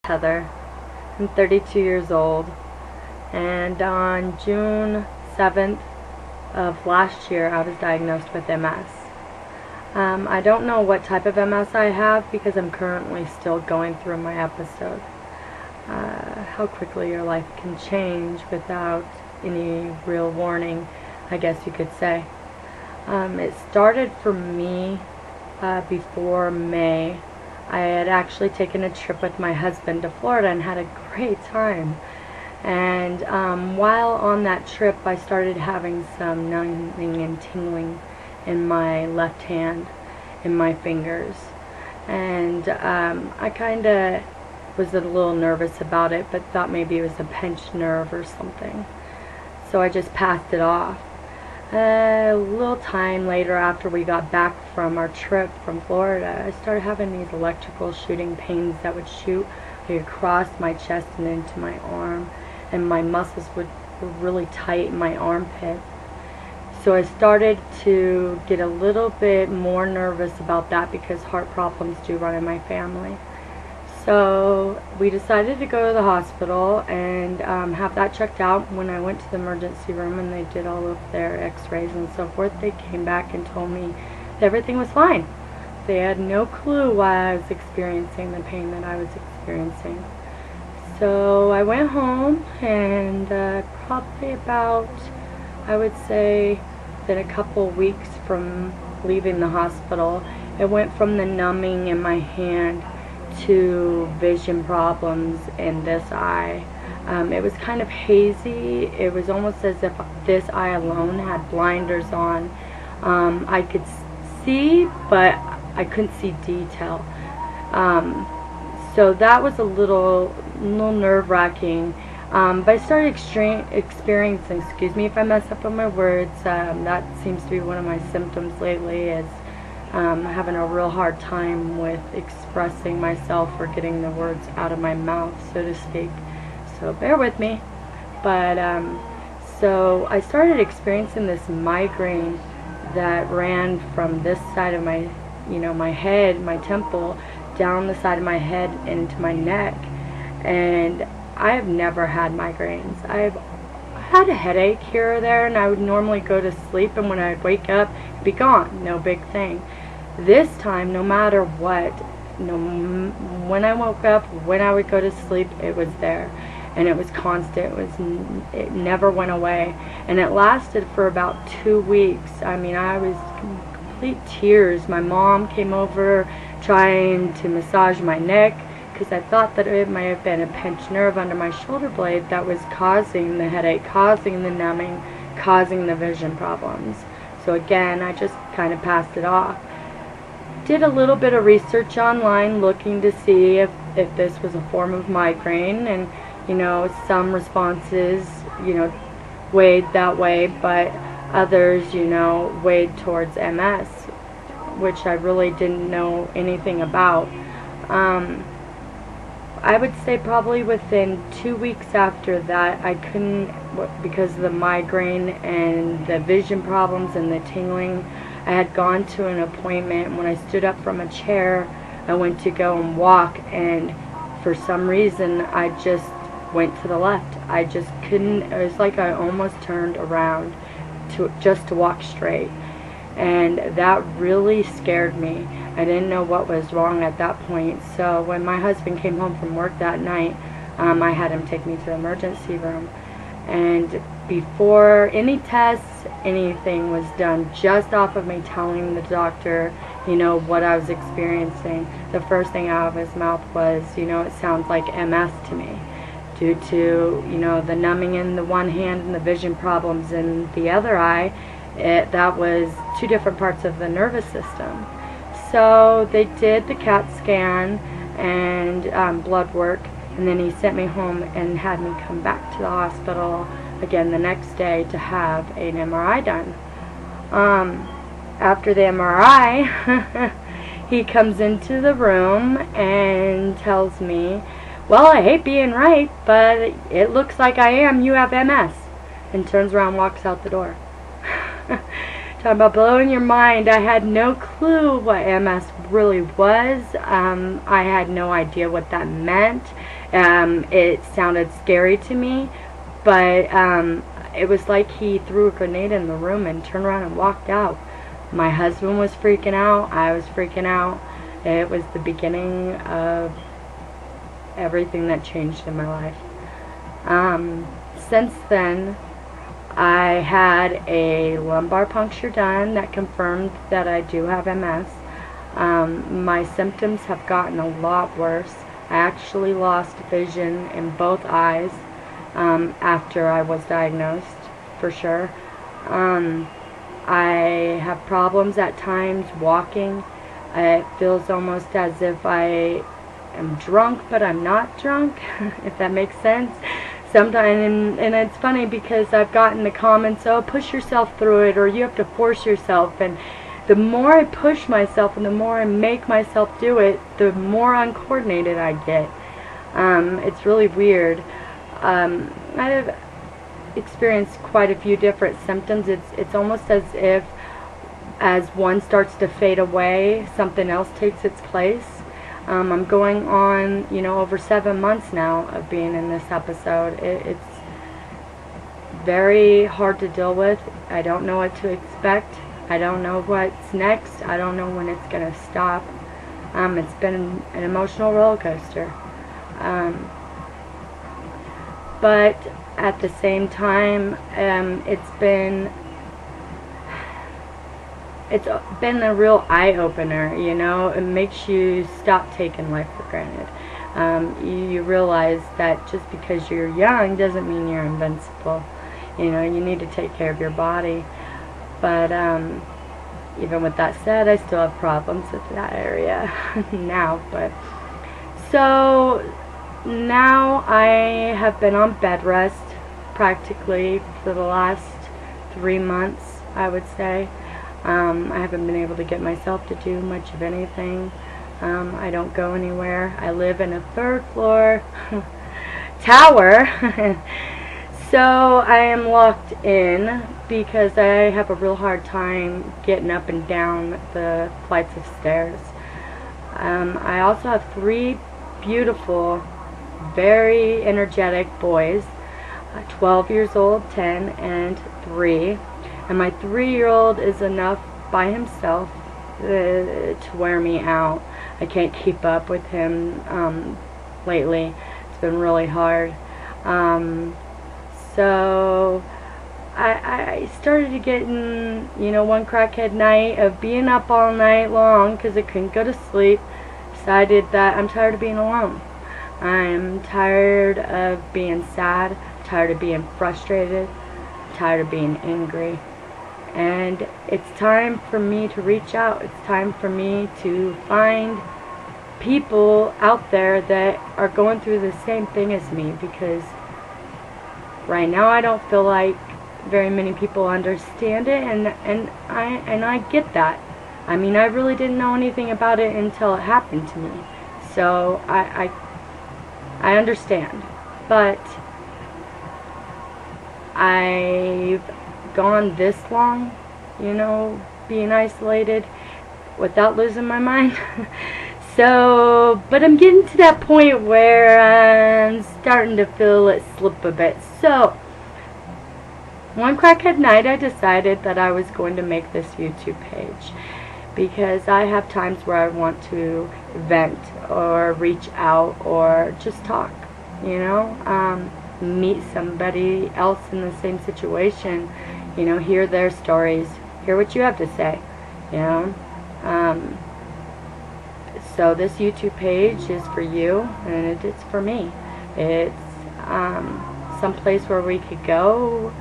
Heather. I'm 32 years old, and on June 7th of last year I was diagnosed with MS. I don't know what type of MS I have because I'm currently still going through my episode. How quickly your life can change without any real warning, I guess you could say. It started for me before May. I had actually taken a trip with my husband to Florida and had a great time. And while on that trip, I started having some numbing and tingling in my left hand, in my fingers. And I kind of was a little nervous about it, but thought maybe it was a pinched nerve or something. So I just passed it off. A little time later, after we got back from our trip from Florida, I started having these electrical shooting pains that would shoot across my chest and into my arm, and my muscles were really tight in my armpit. So I started to get a little bit more nervous about that because heart problems do run in my family. So we decided to go to the hospital and have that checked out. When I went to the emergency room and they did all of their x-rays and so forth, they came back and told me that everything was fine. They had no clue why I was experiencing the pain that I was experiencing. So I went home, and probably about, I would say, within a couple weeks from leaving the hospital, it went from the numbing in my hand to vision problems in this eye. It was kind of hazy. It was almost as if this eye alone had blinders on. I could see, but I couldn't see detail. So that was a little nerve-wracking. But I started experiencing, excuse me if I mess up on my words, that seems to be one of my symptoms lately, is having a real hard time with expressing myself or getting the words out of my mouth, so to speak. So bear with me. But so I started experiencing this migraine that ran from this side of my, my head, my temple, down the side of my head into my neck. And I have never had migraines. I've had a headache here or there, and I would normally go to sleep, and when I'd wake up, it'd be gone. No big thing. This time, no matter what, when I woke up, when I would go to sleep, it was there, and it was constant. It never went away, and it lasted for about 2 weeks. I mean, I was in complete tears. My mom came over trying to massage my neck, because I thought that it might have been a pinched nerve under my shoulder blade that was causing the headache, causing the numbing, causing the vision problems. So again, I just kind of passed it off. Did a little bit of research online looking to see if this was a form of migraine, and some responses weighed that way, but others weighed towards MS, which I really didn't know anything about. I would say probably within 2 weeks after that, I couldn't, because of the migraine and the vision problems and the tingling. I had gone to an appointment, and when I stood up from a chair, I went to go and walk, and for some reason I just went to the left. I just couldn't. It was like I almost turned around just to walk straight, and that really scared me. I didn't know what was wrong at that point. So when my husband came home from work that night, I had him take me to the emergency room. And before any tests, anything was done, just off of me telling the doctor, what I was experiencing, the first thing out of his mouth was, it sounds like MS to me, due to, the numbing in the one hand and the vision problems in the other eye. That was 2 different parts of the nervous system. So they did the CAT scan and blood work, and then he sent me home and had me come back to the hospital again the next day to have an MRI done. After the MRI, he comes into the room and tells me, "Well, I hate being right, but it looks like I am. You have MS," and turns around and walks out the door. Talking about blowing your mind. I had no clue what MS really was. I had no idea what that meant. It sounded scary to me, but it was like he threw a grenade in the room and turned around and walked out. My husband was freaking out. I was freaking out. It was the beginning of everything that changed in my life. Since then, I had a lumbar puncture done that confirmed that I do have MS. My symptoms have gotten a lot worse. I actually lost vision in both eyes after I was diagnosed, for sure. I have problems at times walking. It feels almost as if I am drunk, but I'm not drunk, if that makes sense. Sometimes, and it's funny because I've gotten the comments, oh, push yourself through it, or you have to force yourself, and the more I push myself and the more I make myself do it, the more uncoordinated I get. It's really weird. I've experienced quite a few different symptoms. It's almost as if as one starts to fade away, something else takes its place. I'm going on, over 7 months now of being in this episode. It's very hard to deal with. I don't know what to expect. I don't know what's next. I don't know when it's going to stop. It's been an emotional roller coaster. But at the same time, it's been a real eye-opener, It makes you stop taking life for granted. You realize that just because you're young doesn't mean you're invincible. You need to take care of your body. But even with that said, I still have problems with that area now. But so now I have been on bed rest practically for the last 3 months, I would say. I haven't been able to get myself to do much of anything. I don't go anywhere. I live in a 3rd floor tower. So I am locked in because I have a real hard time getting up and down the flights of stairs. I also have 3 beautiful, very energetic boys, 12 years old, 10, and 3. And my 3-year-old is enough by himself to wear me out. I can't keep up with him lately. It's been really hard. So I started to get in, one crackhead night of being up all night long because I couldn't go to sleep. Decided that I'm tired of being alone. I'm tired of being sad, tired of being frustrated, tired of being angry. And it's time for me to reach out. It's time for me to find people out there that are going through the same thing as me, because right now I don't feel like very many people understand it, and I get that. I mean, I really didn't know anything about it until it happened to me. So I understand. But I've gone this long, being isolated without losing my mind. So, but I'm getting to that point where I'm starting to feel it slip a bit. So, one crackhead night I decided that I was going to make this YouTube page because I have times where I want to vent or reach out or just talk, meet somebody else in the same situation, hear their stories, hear what you have to say, So this YouTube page is for you, and it's for me. It's some place where we could go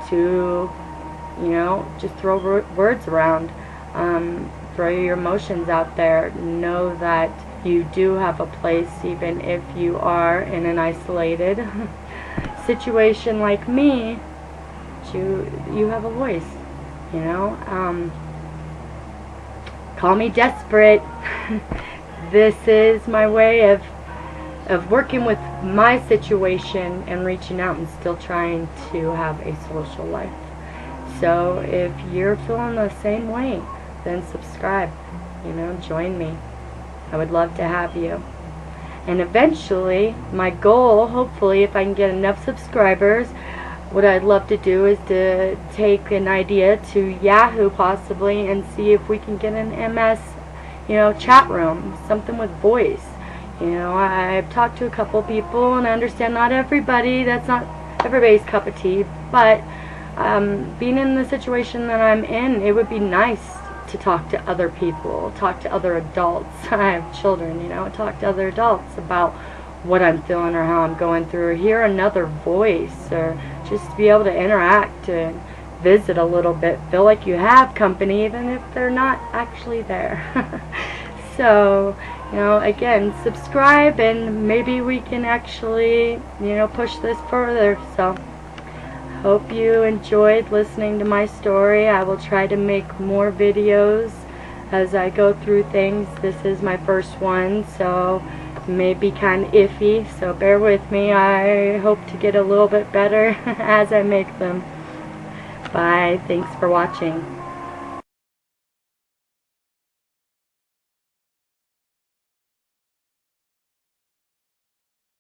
to, just throw words around, throw your emotions out there. Know that you do have a place, even if you are in an isolated situation like me. You have a voice, Call me desperate. This is my way of working with my situation and reaching out and still trying to have a social life. So if you're feeling the same way, then subscribe, join me. I would love to have you. And eventually, my goal, hopefully, if I can get enough subscribers, what I'd love to do is to take an idea to Yahoo possibly and see if we can get an MS, chat room, something with voice. I've talked to a couple people, and I understand not everybody, that's not everybody's cup of tea, but being in the situation that I'm in, it would be nice to talk to other people, talk to other adults. I have children, talk to other adults about what I'm feeling or how I'm going through, or hear another voice, or just be able to interact and visit a little bit, feel like you have company even if they're not actually there. So, again, subscribe, and maybe we can actually, push this further. So, hope you enjoyed listening to my story. I will try to make more videos as I go through things. This is my first one, so it may be kind of iffy, so bear with me. I hope to get a little bit better as I make them. Bye. Thanks for watching.